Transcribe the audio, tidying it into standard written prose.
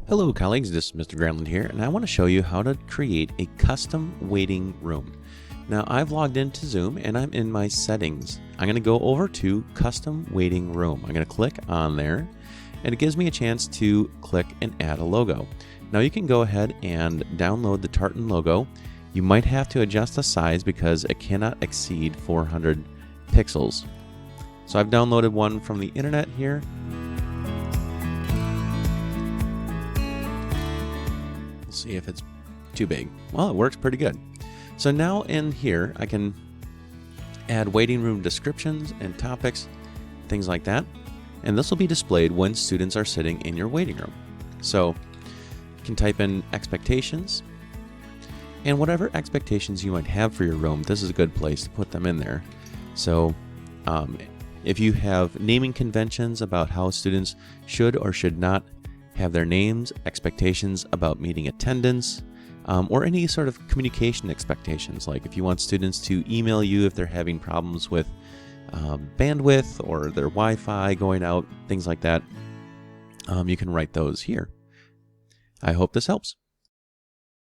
Hello colleagues, this is Mr. Granlund here, and I want to show you how to create a custom waiting room. Now I've logged into Zoom and I'm in my settings. I'm going to go over to custom waiting room. I'm going to click on there and it gives me a chance to click and add a logo. Now you can go ahead and download the Tartan logo. You might have to adjust the size because it cannot exceed 400 pixels. So I've downloaded one from the internet here. See if it's too big. Well, it works pretty good. So now in here I can add waiting room descriptions and topics, things like that, and this will be displayed when students are sitting in your waiting room. So you can type in expectations, and whatever expectations you might have for your room, this is a good place to put them in there. So if you have naming conventions about how students should or should not have their names, expectations about meeting attendance, or any sort of communication expectations, like if you want students to email you if they're having problems with bandwidth or their Wi-Fi going out, things like that, you can write those here. I hope this helps.